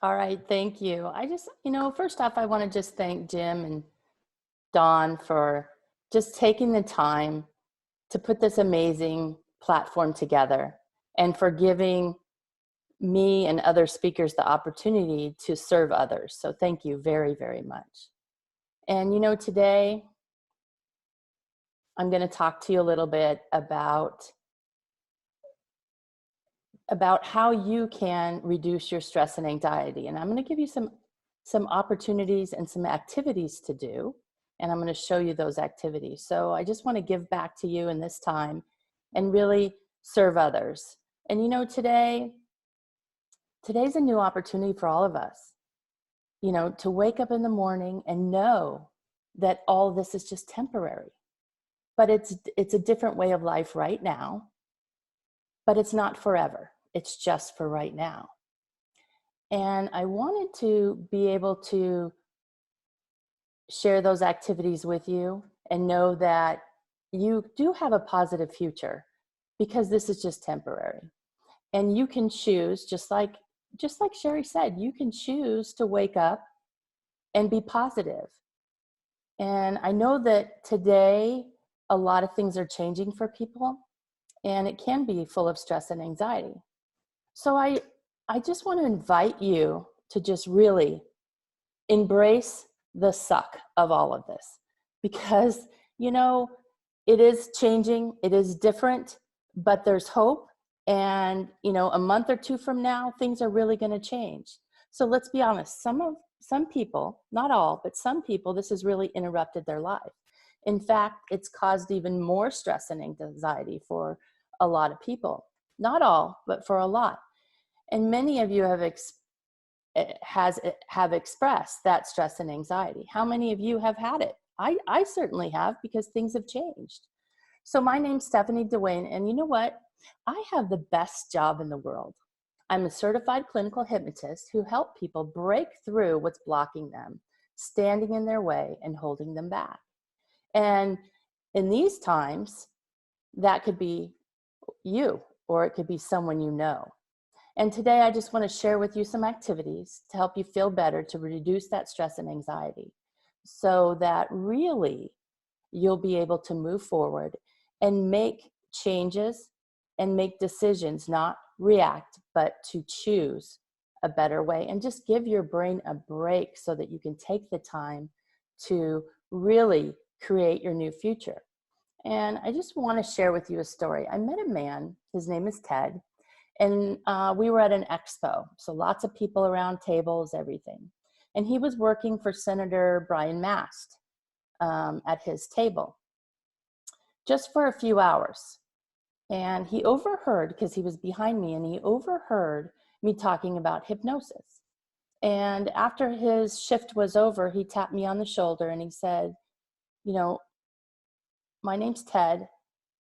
All right, thank you. First off, I want to just thank Jim and Dawn for just taking the time to put this amazing platform together and for giving me and other speakers the opportunity to serve others. So thank you very, very much. And today I'm going to talk to you a little bit about how you can reduce your stress and anxiety. And I'm going to give you some opportunities and some activities to do. And I'm going to show you those activities. So I just want to give back to you in this time and really serve others. And today's a new opportunity for all of us, to wake up in the morning and know that all of this is just temporary. But it's a different way of life right now, but it's not forever. It's just for right now. And I wanted to be able to share those activities with you and know that you do have a positive future, because this is just temporary. And you can choose, just like Sherry said, you can choose to wake up and be positive. And I know that today a lot of things are changing for people, and it can be full of stress and anxiety. So I just want to invite you to just really embrace the suck of all of this, because, it is changing, it is different, but there's hope. And, a month or two from now, things are really going to change. So let's be honest, some people, not all, but some people, this has really interrupted their life. In fact, it's caused even more stress and anxiety for a lot of people. Not all, but for a lot. And many of you have expressed that stress and anxiety. How many of you have had it? I certainly have, because things have changed. So my name's Stephanie Dewayne, and you know what? I have the best job in the world. I'm a certified clinical hypnotist who help people break through what's blocking them, standing in their way and holding them back. And in these times, that could be you, or it could be someone you know. And today I just want to share with you some activities to help you feel better, to reduce that stress and anxiety, so that really you'll be able to move forward and make changes and make decisions, not react, but to choose a better way, and just give your brain a break so that you can take the time to really create your new future. And I just want to share with you a story. I met a man, his name is Ted, and we were at an expo. So lots of people around, tables, everything. And he was working for Senator Brian Mast at his table just for a few hours. And he overheard, because he was behind me, and he overheard me talking about hypnosis. And after his shift was over, he tapped me on the shoulder and he said, my name's Ted,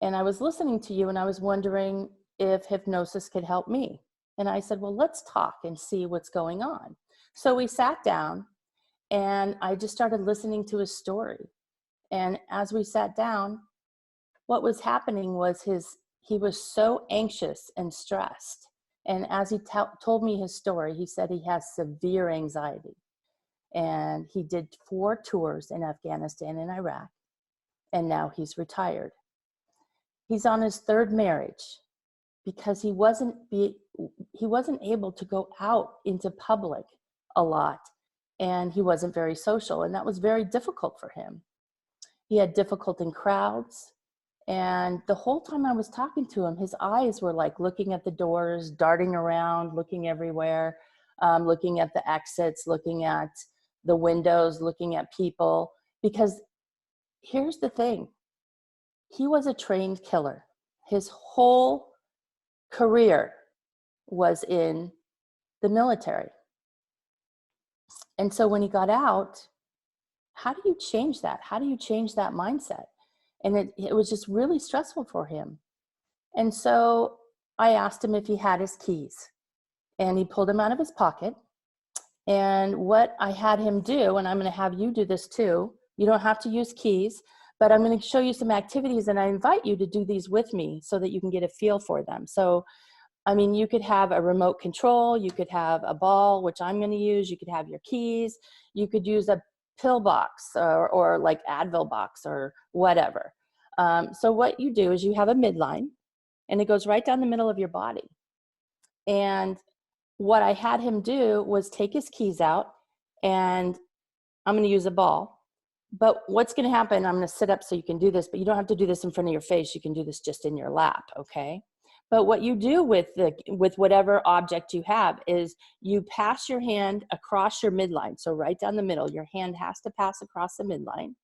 and I was listening to you and I was wondering if hypnosis could help me. And I said, well, let's talk and see what's going on. So we sat down and I just started listening to his story. And as we sat down, what was happening was he was so anxious and stressed. And as he told me his story, he said he has severe anxiety. And he did 4 tours in Afghanistan and Iraq. And now he's retired. He's on his 3rd marriage because he wasn't able to go out into public a lot, and he wasn't very social, and that was very difficult for him. He had difficulty in crowds, and the whole time I was talking to him, his eyes were like looking at the doors, darting around, looking everywhere, looking at the exits, looking at the windows, looking at people, because here's the thing. He was a trained killer. His whole career was in the military. And so when he got out, how do you change that? How do you change that mindset? And it was just really stressful for him. And so I asked him if he had his keys, and he pulled them out of his pocket. And what I had him do, and I'm going to have you do this too, you don't have to use keys, but I'm going to show you some activities, and I invite you to do these with me so that you can get a feel for them. So I mean, you could have a remote control, you could have a ball, which I'm going to use, you could have your keys, you could use a pill box or like Advil box or whatever. So what you do is you have a midline and it goes right down the middle of your body. And what I had him do was take his keys out, and I'm going to use a ball. But what's going to happen, I'm going to sit up so you can do this, but you don't have to do this in front of your face. You can do this just in your lap, okay? But what you do with whatever object you have is you pass your hand across your midline. So right down the middle, your hand has to pass across the midline.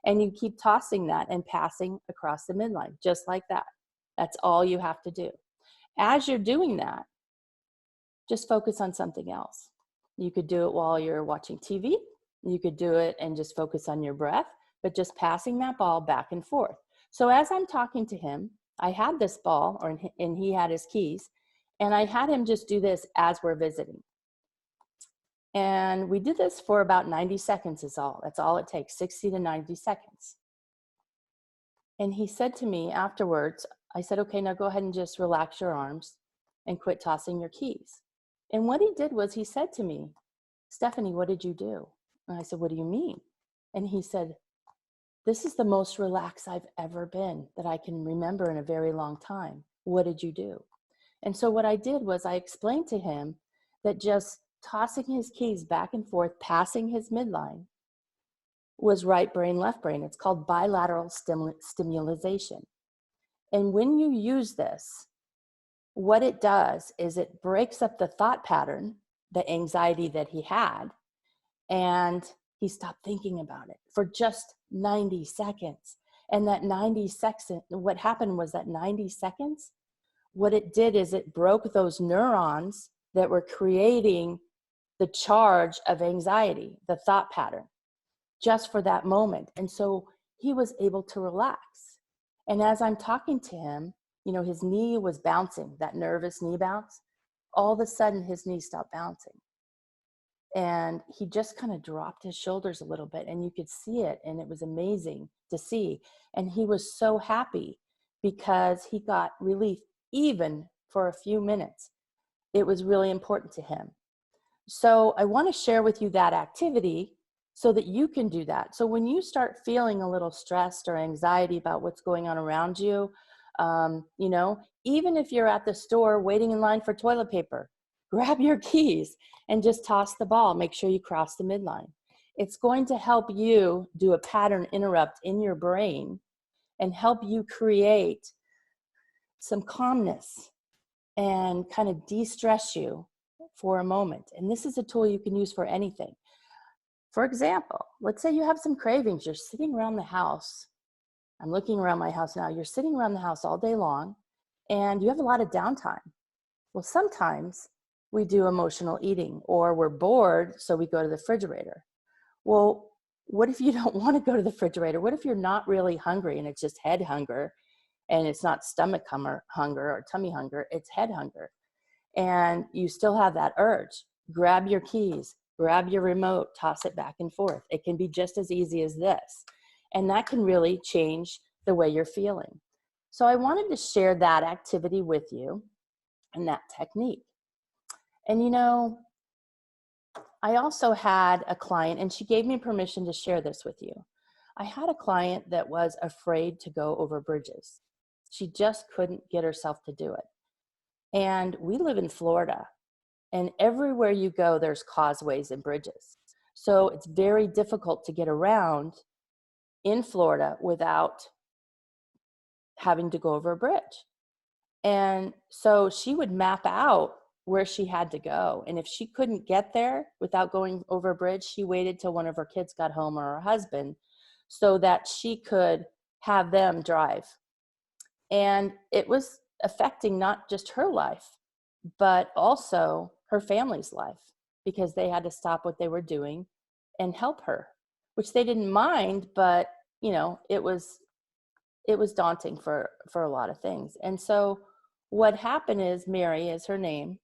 And you keep tossing that and passing across the midline, just like that. That's all you have to do. As you're doing that, just focus on something else. You could do it while you're watching TV. You could do it and just focus on your breath, but just passing that ball back and forth. So as I'm talking to him, I had this ball, and he had his keys, and I had him just do this as we're visiting. And we did this for about 90 seconds is all. That's all it takes, 60 to 90 seconds. And he said to me afterwards, I said, okay, now go ahead and just relax your arms and quit tossing your keys. And what he did was he said to me, Stephanie, what did you do? And I said, what do you mean? And he said, this is the most relaxed I've ever been that I can remember in a very long time. What did you do? And so what I did was I explained to him that just tossing his keys back and forth, passing his midline, was right brain, left brain. It's called bilateral stimulation. And when you use this, what it does is it breaks up the thought pattern, the anxiety that he had, and he stopped thinking about it for just 90 seconds. And that 90 seconds, what happened was that 90 seconds, what it did is it broke those neurons that were creating the charge of anxiety, the thought pattern, just for that moment. And so he was able to relax. And as I'm talking to him, you know, his knee was bouncing, that nervous knee bounce. All of a sudden, his knee stopped bouncing. And he just kind of dropped his shoulders a little bit, and you could see it, and it was amazing to see. And he was so happy because he got relief even for a few minutes. It was really important to him. So I want to share with you that activity so that you can do that. So when you start feeling a little stressed or anxiety about what's going on around you, you know, even if you're at the store waiting in line for toilet paper, grab your keys and just toss the ball. Make sure you cross the midline. It's going to help you do a pattern interrupt in your brain and help you create some calmness and kind of de-stress you for a moment. And this is a tool you can use for anything. For example, let's say you have some cravings. You're sitting around the house. I'm looking around my house now. You're sitting around the house all day long and you have a lot of downtime. Well, sometimes we do emotional eating, or we're bored, so we go to the refrigerator. Well, what if you don't want to go to the refrigerator? What if you're not really hungry and it's just head hunger, and it's not stomach hunger or tummy hunger, it's head hunger, and you still have that urge? Grab your keys, grab your remote, toss it back and forth. It can be just as easy as this. And that can really change the way you're feeling. So I wanted to share that activity with you and that technique. And you know, I also had a client, and she gave me permission to share this with you. I had a client that was afraid to go over bridges. She just couldn't get herself to do it. And we live in Florida, and everywhere you go, there's causeways and bridges. So it's very difficult to get around in Florida without having to go over a bridge. And so she would map out where she had to go. And if she couldn't get there without going over a bridge, she waited till one of her kids got home, or her husband, so that she could have them drive. And it was affecting not just her life, but also her family's life, because they had to stop what they were doing and help her, which they didn't mind, but you know, it was daunting for a lot of things. And so what happened is, Mary is her name.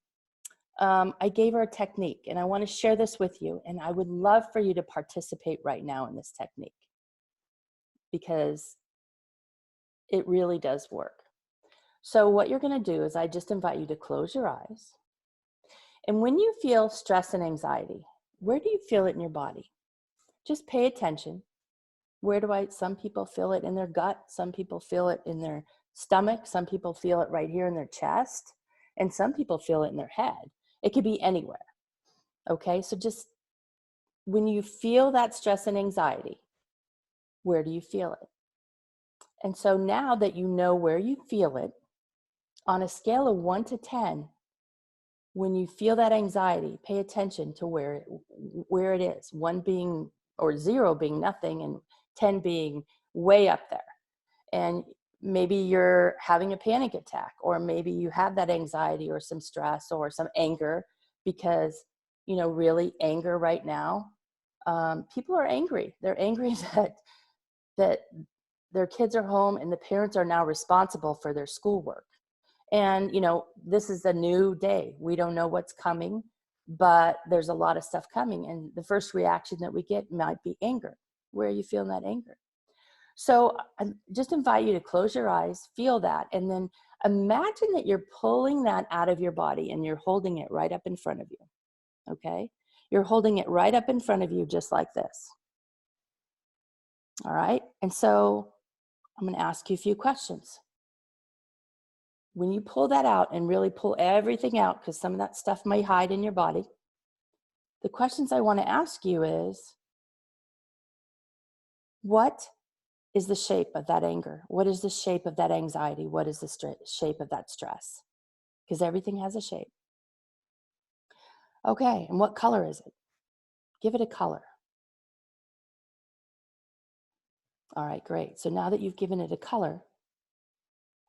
I gave her a technique, and I want to share this with you. And I would love for you to participate right now in this technique, because it really does work. So what you're going to do is I just invite you to close your eyes. And when you feel stress and anxiety, where do you feel it in your body? Just pay attention. Some people feel it in their gut. Some people feel it in their stomach. Some people feel it right here in their chest. And some people feel it in their head. It could be anywhere. Okay, so just when you feel that stress and anxiety, where do you feel it? And so now that you know where you feel it, on a scale of 1 to 10, when you feel that anxiety, pay attention to where it is. 1 being, or 0 being nothing, and 10 being way up there. And maybe you're having a panic attack, or maybe you have that anxiety or some stress or some anger because, really anger right now. People are angry. They're angry that their kids are home and the parents are now responsible for their schoolwork. And, this is a new day. We don't know what's coming, but there's a lot of stuff coming. And the first reaction that we get might be anger. Where are you feeling that anger? So I just invite you to close your eyes, feel that, and then imagine that you're pulling that out of your body and you're holding it right up in front of you. Okay? You're holding it right up in front of you just like this. All right? And so I'm going to ask you a few questions. When you pull that out and really pull everything out, because some of that stuff may hide in your body, the questions I want to ask you is, what is the shape of that anger? What is the shape of that anxiety? What is the shape of that stress? Because everything has a shape. Okay, and what color is it? Give it a color. All right, great. So now that you've given it a color,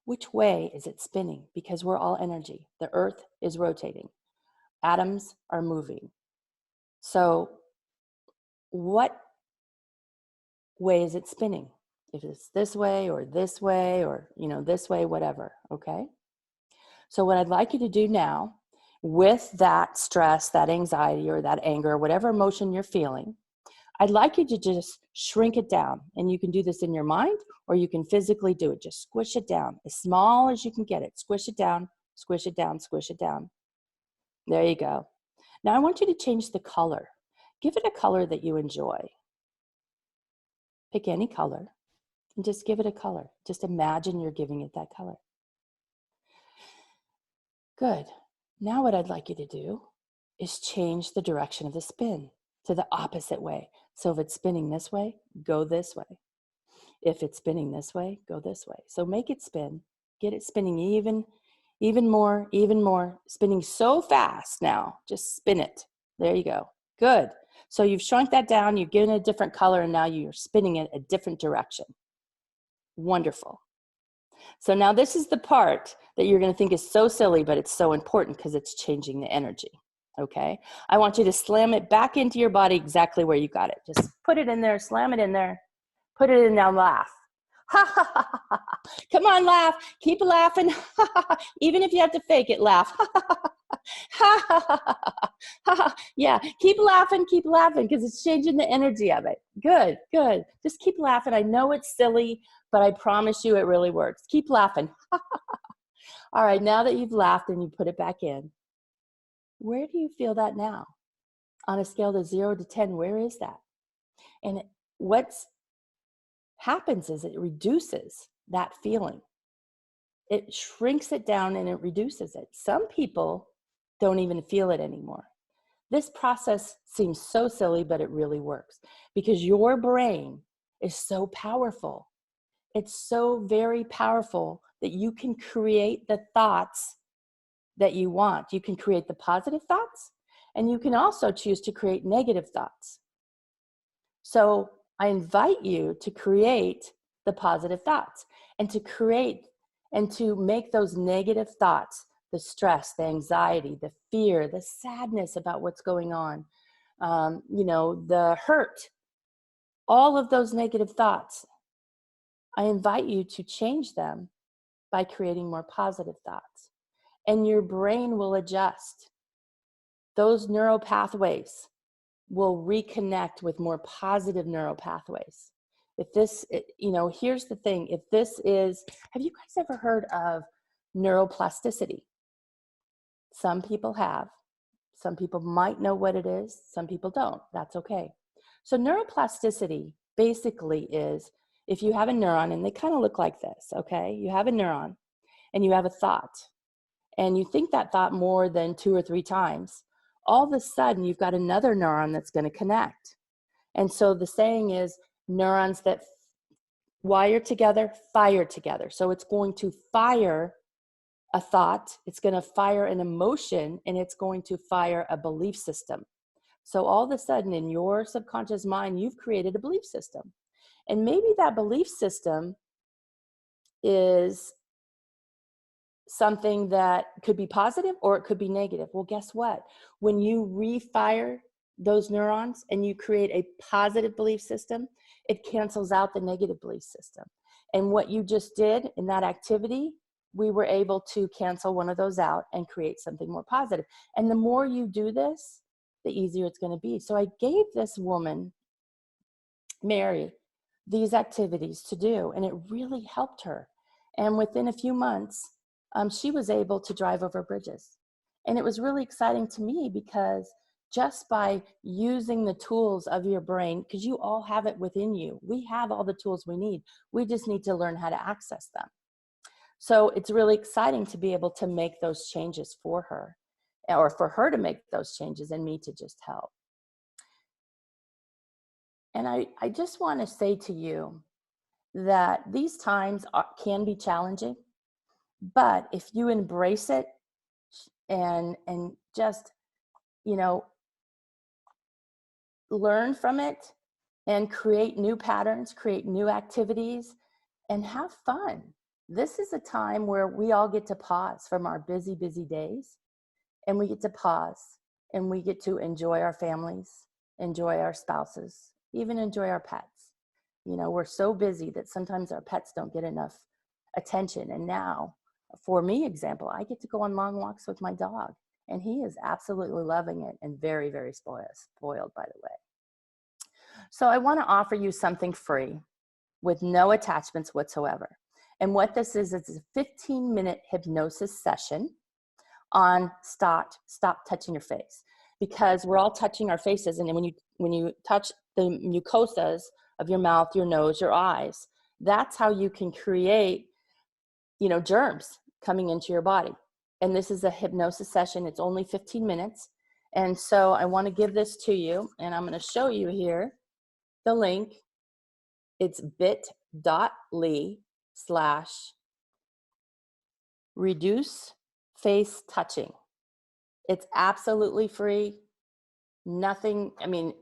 which way is it spinning? Because we're all energy. The earth is rotating. Atoms are moving. So what way is it spinning? If it's this way or this way or, this way, whatever, okay? So what I'd like you to do now with that stress, that anxiety, or that anger, whatever emotion you're feeling, I'd like you to just shrink it down. And you can do this in your mind or you can physically do it. Just squish it down as small as you can get it. Squish it down, squish it down, squish it down. There you go. Now I want you to change the color. Give it a color that you enjoy. Pick any color and just give it a color. Just imagine you're giving it that color. Good. Now what I'd like you to do is change the direction of the spin to the opposite way. So if it's spinning this way, go this way. If it's spinning this way, go this way. So make it spin. Get it spinning even more, spinning so fast now. Just spin it. There you go. Good. So you've shrunk that down, you've given it a different color, and now you're spinning it a different direction. Wonderful. So now this is the part that you're going to think is so silly, but it's so important because it's changing the energy. Okay? I want you to slam it back into your body exactly where you got it. Just put it in there, slam it in there, put it in, now laugh. Ha ha ha ha ha. Come on, laugh. Keep laughing. Ha ha ha. Even if you have to fake it, laugh. Ha ha ha. Ha ha ha ha ha. Yeah, keep laughing because it's changing the energy of it. Good, good. Just keep laughing. I know it's silly, but I promise you it really works. Keep laughing. All right, now that you've laughed and you put it back in, where do you feel that now? On a scale of 0 to 10, where is that? And what happens is it reduces that feeling. It shrinks it down and it reduces it. Some people don't even feel it anymore. This process seems so silly, but it really works because your brain is so powerful. It's so very powerful that you can create the thoughts that you want. You can create the positive thoughts, and you can also choose to create negative thoughts. So I invite you to create the positive thoughts and to make those negative thoughts, the stress, the anxiety, the fear, the sadness about what's going on, the hurt, all of those negative thoughts. I invite you to change them by creating more positive thoughts. And your brain will adjust. Those neural pathways will reconnect with more positive neural pathways. If this, here's the thing. If this is, have you guys ever heard of neuroplasticity. Some people have. Some people might know what it is. Some people don't. That's okay. So neuroplasticity basically is if you have a neuron, and they kind of look like this, okay? You have a neuron and you have a thought, and you think that thought more than 2 or 3 times, all of a sudden you've got another neuron that's going to connect. And so the saying is neurons that wire together, fire together. So it's going to fire a thought, it's going to fire an emotion, and it's going to fire a belief system. So all of a sudden in your subconscious mind, you've created a belief system. And maybe that belief system is something that could be positive or it could be negative. Well, guess what? When you refire those neurons and you create a positive belief system, it cancels out the negative belief system. And what you just did in that activity, we were able to cancel one of those out and create something more positive. And the more you do this, the easier it's going to be. So I gave this woman, Mary, these activities to do, and it really helped her. And within a few months, she was able to drive over bridges. And it was really exciting to me because just by using the tools of your brain, because you all have it within you, we have all the tools we need. We just need to learn how to access them. So it's really exciting to be able to make those changes for her, or for her to make those changes and me to just help. And I just want to say to you that these times can be challenging, but if you embrace it and just, you know, learn from it and create new patterns, create new activities, and have fun. This is a time where we all get to pause from our busy, busy days, and we get to pause and we get to enjoy our families, enjoy our spouses, even enjoy our pets. You know, we're so busy that sometimes our pets don't get enough attention. And now, for me, example, I get to go on long walks with my dog, and he is absolutely loving it and very, very spoiled, by the way. So I want to offer you something free with no attachments whatsoever. And what this is a 15-minute hypnosis session on stop touching your face, because we're all touching our faces. And then when you touch the mucosas of your mouth, your nose, your eyes, that's how you can create, you know, germs coming into your body. And this is a hypnosis session. It's only 15 minutes. And so I want to give this to you, and I'm going to show you here the link. It's bit.ly/reduce face touching. It's absolutely free. Nothing, I mean,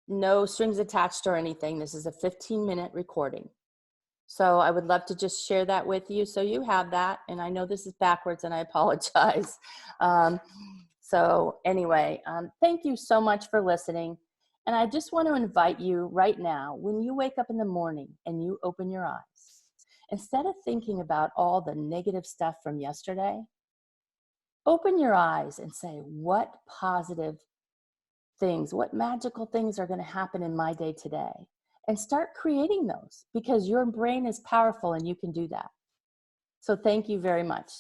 no strings attached or anything. This is a 15-minute recording. So I would love to just share that with you so you have that. And I know this is backwards and I apologize. So anyway, thank you so much for listening. And I just want to invite you right now, when you wake up in the morning and you open your eyes, instead of thinking about all the negative stuff from yesterday, open your eyes and say, what positive things, what magical things are going to happen in my day today? And start creating those, because your brain is powerful and you can do that. So thank you very much.